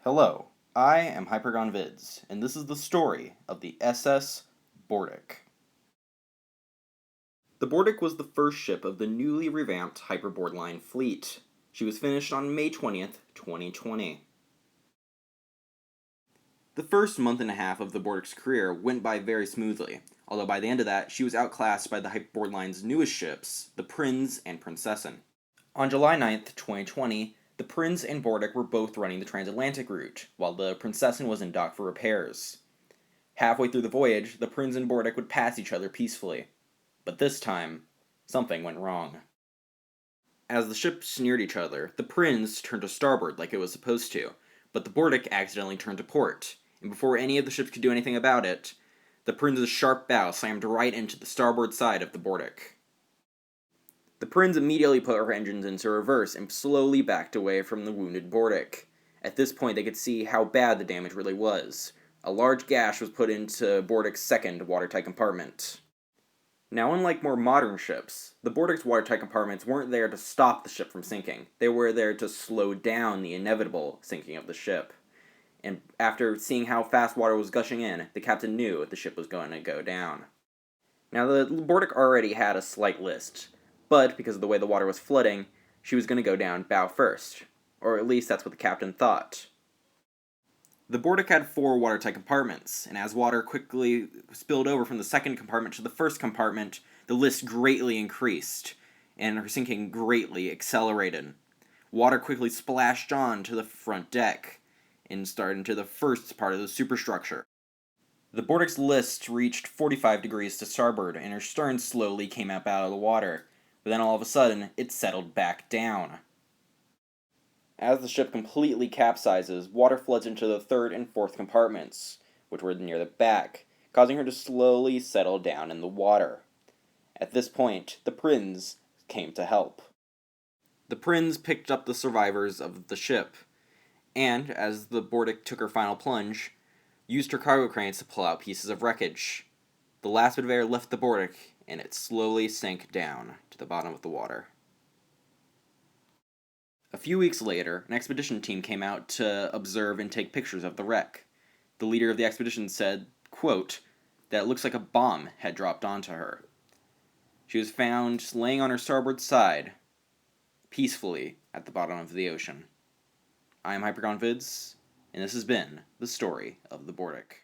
Hello, I am HypergonVids, and this is the story of the SS Boardic. The Boardic was the first ship of the newly revamped Hyperboard Line fleet. She was finished on May 20th, 2020. The first month and a half of the Boardic's career went by very smoothly, although by the end of that, she was outclassed by the Hyperboard Line's newest ships, the Prinz and Princessin. On July 9th, 2020, the Prinz and Boardic were both running the transatlantic route, while the Princessin was in dock for repairs. Halfway through the voyage, the Prinz and Boardic would pass each other peacefully. But this time, something went wrong. As the ships neared each other, the Prinz turned to starboard like it was supposed to, but the Boardic accidentally turned to port, and before any of the ships could do anything about it, the Prinz's sharp bow slammed right into the starboard side of the Boardic. The Prinz immediately put her engines into reverse and slowly backed away from the wounded Boardic. At this point, they could see how bad the damage really was. A large gash was put into Boardic's second watertight compartment. Now, unlike more modern ships, the Boardic's watertight compartments weren't there to stop the ship from sinking. They were there to slow down the inevitable sinking of the ship. And after seeing how fast water was gushing in, the captain knew the ship was going to go down. Now, the Boardic already had a slight list, but because of the way the water was flooding, she was going to go down bow first. Or at least that's what the captain thought. The Boardic had 4 watertight compartments, and as water quickly spilled over from the second compartment to the first compartment, the list greatly increased, and her sinking greatly accelerated. Water quickly splashed on to the front deck, and started into the first part of the superstructure. The Boardic's list reached 45 degrees to starboard, and her stern slowly came up out of the water, but then all of a sudden, it settled back down. As the ship completely capsizes, water floods into the third and fourth compartments, which were near the back, causing her to slowly settle down in the water. At this point, the Prinz came to help. The Prinz picked up the survivors of the ship, and, as the Boardic took her final plunge, used her cargo cranes to pull out pieces of wreckage. The last bit of air left the Boardic, and it slowly sank down to the bottom of the water. A few weeks later, an expedition team came out to observe and take pictures of the wreck. The leader of the expedition said, quote, that it looks like a bomb had dropped onto her. She was found laying on her starboard side, peacefully at the bottom of the ocean. I am HypergonVids, and this has been the story of the Boardic.